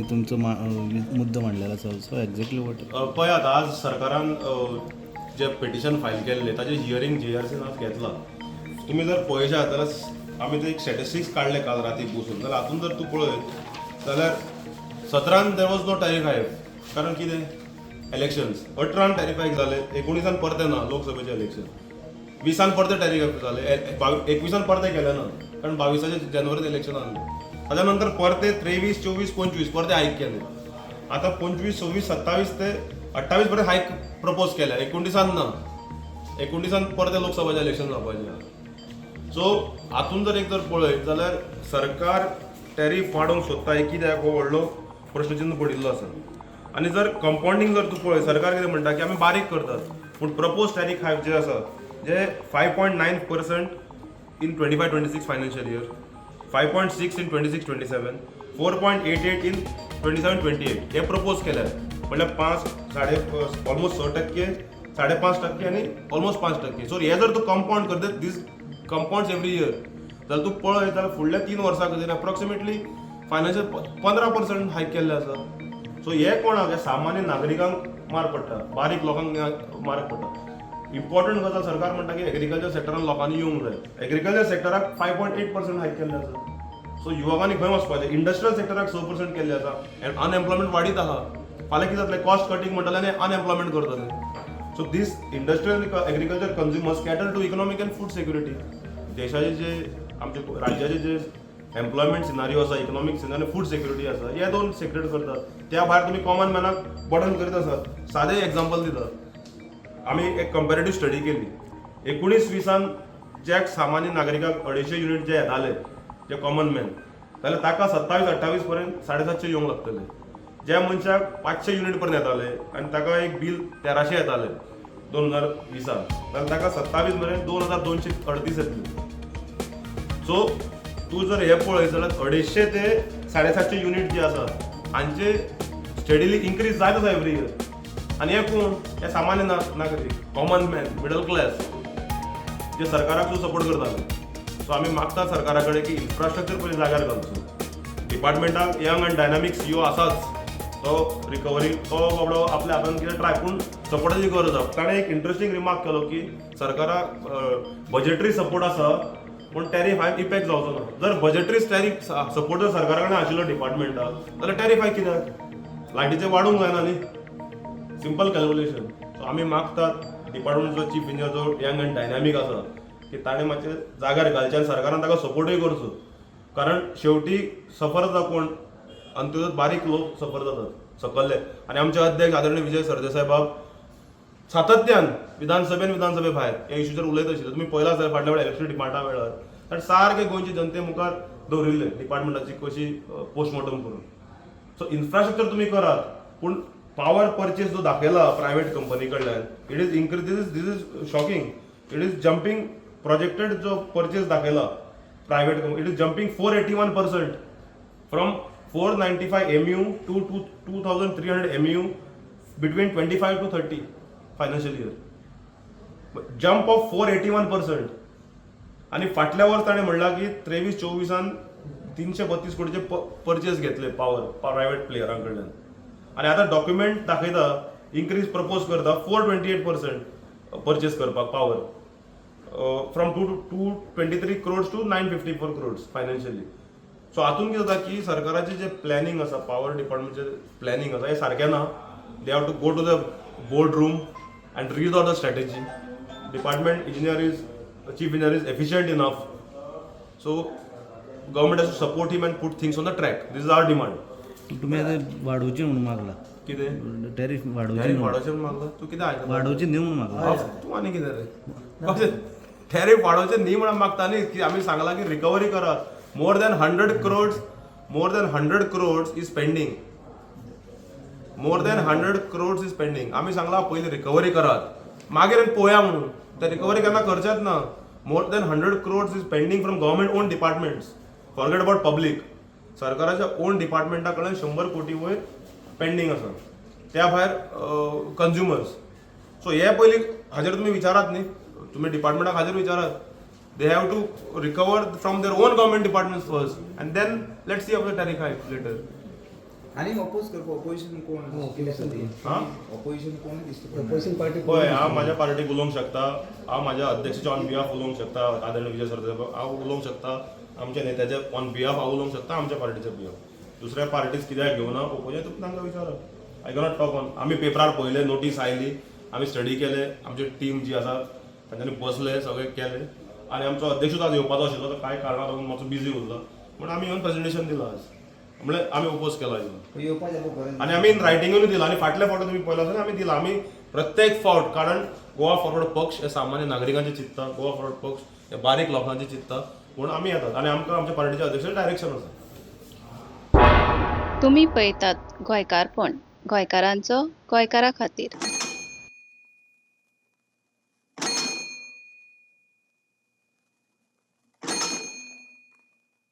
तुमचं मुद्दो मांडलेला आसा सो एक्झॅक्टली वॉट पळयात आज सरकारान जे पिटिशन फायल केल्लें ताजें हियरींग JRCन आज घेतलां. तुमी जर पळयशात जाल्यार आमी ते एक स्टॅटिस्टिक्स काडले काल राती बसून, जाल्यार हातूंत जर तूं पळयत जाल्यार 17 देर वॉज नो टॅरिफ हायक. कारण कितें इलेक्शन्स 18 टॅरिफ हायक जाले, 19 परते ना लोकसभेचे इलेक्शन, 20 परते टॅरिफ जाले, 21 परते केले ना कारण 22 जानेवारीत इलेक्शन आसलें. ताच्या नंतर परते 23, 24, 25 परते हायक केले. आता 25, 26, 27 ते 28 पर्यंत हायक प्रपोज केल्या. 19 ना, 19 परते लोकसभेचे इलेक्शन जावपाचें. सो हातून जर एक जर पळयत जाल्यार सरकार टॅरिफ वाडोवंक सोदता, एक कित्याक हो व्हडलो प्रश्नचिन्ह पडिल्लो आसा. आनी जर कंपाउंडिंग जर तूं पळय, सरकार कितें म्हणटा की आमी बारीक करतात, पूण प्रपोज टॅरिफ हायक जे आसा जे 5.9% in 25-26 financial year, 5.6 in 26-27, 4.88 in 27-28 हे प्रपोज केल्यात. म्हणल्यार 5, ऑलमोस्ट 6%, 5.5% आणि ऑलमोस्ट 5%. सो हे जर तूं कंपाउंड करता, दीस कंपाउंड्स एवरी इयर, जाल्यार तूं पळय जाल्यार फुडल्या 3 वर्सां खातीर अप्रॉक्सिमेटली फायनान्शियल 15% हायक केल्ले आसा. सो हे कोणाक, हे सामान्य नागरिकांक मार पडटा, बारीक लोकांक मार पडटा. इम्पॉर्टंट गजाल सरकार म्हणटा की एग्रीकल्चर सेक्टरान लोकांनी येवंक जाय. एग्रीकल्चर सेक्टराक 5.8% हायक केल्ले आसा. सो युवकांनी खंय वचपाचें. इंडस्ट्रियल सेक्टराक 6% केल्ले आसा एंड अनएम्प्लॉयमेंट वाडीत आहा. फाल्यां कितें जातलें, कॉस्ट कटींग म्हणटले आनी अनएम्प्लॉयमेंट करतले. So these industrial agriculture consumers cater to economic and food security. देशाचे जे आमचे राज्याचे जे एम्प्लॉयमेंट सिनारियो आसा, इकॉनॉमिक सिनारियो, फूड सिक्युरिटी आसा, हे दोन सेक्रेट करतात. त्या भायर तुमी कॉमन मॅनाक बर्डन करीत आसात. सादें एक्झाम्पल दिता. आमी एक कंपॅरेटिव्ह स्टडी केली. 19-20 ज्या सामान्य नागरिकाक 250 युनिट जे येताले, जे कॉमन मॅन, जाल्यार ताका 27-28 पर्यंत 750 येवंक लागतले. ज्या मनशाक 500 युनिट पर्यंत येताले आनी ताका एक बील 1300 येताले 2020, जाल्यार ताका 27 पर्यंत 2238 येतले. सो तूं जर हे पळयत जाल्यार 250 ते 750 युनिट जे आसा हांचे स्टेडिली इन्क्रीज जायत आसा एवरी इयर. आनी हे कोण, हे सामान्य नागरीक, कॉमन मॅन, मिडल क्लास, जे सरकाराक तूं सपोर्ट करताले. सो आमी मागतात सरकारा कडेन की इन्फ्रास्ट्रक्चर पयलीं जाग्यार घालचो. डिपार्टमेंटाक यंग आनी डायनामीक CEO आसाच, तो रिकवरी तो बाबडो आपल्या हातान कितें ट्राय, पूण सपोर्टाची गरज आसा. ताणें एक इंट्रस्टिंग रिमार्क केलो की सरकाराक बजेटरी सपोर्ट आसा पूण टॅरिफ हायक इफेक्ट जावचो ना. जर बजेटरी टॅरिफ सपोर्ट जर सरकारा कडेन आशिल्लो डिपार्टमेंटाक जाल्यार टॅरिफ हायक कित्याक, लायटीचें वाडूंक जायना न्ही. Simple calculation. सो आमी मागतात डिपार्टमेंटाचो चीफ इंजिनियर जो यंग आनी डायनामीक आसा की ताणें मातशें जाग्यार घालचें आनी सरकारान ताका सपोर्टूय करचो. कारण शेवटी सफर जाता कोण, अंत्योदय बारीक लोक सफर जातात सकल्ले. आनी आमचे अध्यक्ष आदरणीय विजय सरदेसाय बाब सातत्यान विधानसभे भायर ह्या इश्यूचेर उलयत आशिल्ले. तुमी पळयलां जाल्यार फाटल्या वेळार इलेक्ट्रिसिटी डिपार्टमेंटा वेळार ताणें सारके गोंयचे जनते मुखार दवरिल्ले डिपार्टमेंटाची कशी पोस्टमॉर्टम करून. सो इन्फ्रास्ट्रक्चर तुमी करात, पूण पावर परचेस जो दाखयला प्रायव्हेट कंपनी कडल्यान, it is increase, this is shocking. It is jumping. Projected जो परचेस दाखयला private company, it is jumping 481% from 495 MU to 2300 MU between 25 to 30 financial year. Jump of 481%. आणि फाटल्या वर्स ताणें म्हणलां की 23-24 332 कोटीचे परचेस घेतले पावर प्रायव्हेट प्लेयरां कडल्यान. आनी आतां डॉक्युमेंट दाखयता इन्क्रीज प्रपोज करता 428% परचेस करपाक power, from 223 crores to 954 crores financially. So हातून कितें जाता की सरकाराचें जे प्लॅनिंग आसा, पावर डिपार्टमेंटचें प्लॅनिंग आसा, हें सारकें ना. They have to go to the board room and read out the strategy. Department chief engineer is efficient enough. So government has to support him and put things on the track. This is our demand. तुम्ही आता वाडोवची म्हणून मागला, कितें tariff वाडोवची tariff वाडोवचें म्हूण मागला. तूं कितें आयकता, वाडोवची न्ही म्हणून मागला. तूं आनी कितें रे, टॅरिफ वाडोवचें न्ही म्हणून मागता न्ही. की आमी सांगलां की रिकवरी करात. more than 100 crores is pending. more than 100 crores is pending. आमी सांगला पयलीं रिकवरी करात, मागीर पळोवया म्हणून. ते रिकवरी केन्ना करचेंच ना. more than 100 crores is pending from government owned departments. forget about public. सरकाराच्या ओन डिपार्टमेंटा कडल्यान 100 कोटी वयर पेंडींग आसा. त्या भायर कन्झ्युमर्स. सो हे पयलीं हाजेर तुमी विचारात न्ही, तुमी डिपार्टमेंटाक हाजेर विचारात. They have to recover from their own government departments first, and then let's see of the tariff hike later. आणि अपोज करपो ऑपोजिशन कोण कितें हा ऑपोजिशन कोण दिसता ऑपोजिशन पार्टी होय हांव म्हाज्या पार्टीक उलोवंक शकता हांव म्हाज्या अध्यक्षाच्या ऑन बिहाफ उलोवंक शकता आदरणीय विजय सरदेसाय हांव उलोवंक शकता आमच्या नेत्याच्या ऑन बिहाफ हांव उलोवंक शकता आमच्या पार्टीच्या बिहाफ दुसऱ्या पार्टीज कित्याक घेवना ओपोजिशन तुका तांकां विचारप आय कॅनॉट टॉक ऑन आमी पेपरार पळयले नोटीस आयली आमी स्टडी केले आमची टीम जी आसा तांच्यांनी बसले सगळे केले आनी आमचो अध्यक्षूच आज येवपाचो आशिल्लो तो कांय कारणां लागून मातसो बिजी उरलो म्हण आमी येवन प्रेजेंटेशन दिलां आज म्हणजे आमी ओपोज केला येवन येवपाचें गरज आणि आम्ही रायटिंगून दिला आणि फाटल्या फावट तुम्ही पळयला आसा आम्ही दिला आम्ही प्रत्येक फावट कारण गोवा फॉरवर्ड पक्ष हे सामान्य नागरिकांचे चित्ता गोवा फॉरवर्ड पक्ष हे बारीक लोकांचे चित्ता म्हणून आम्ही येतात आणि आमकां आमच्या पार्टीच्या अध्यक्षाचे डायरेक्शन आसा तुम्ही पळयतात गोंयकारपण गोंयकारांचो गोंयकारा खातीर.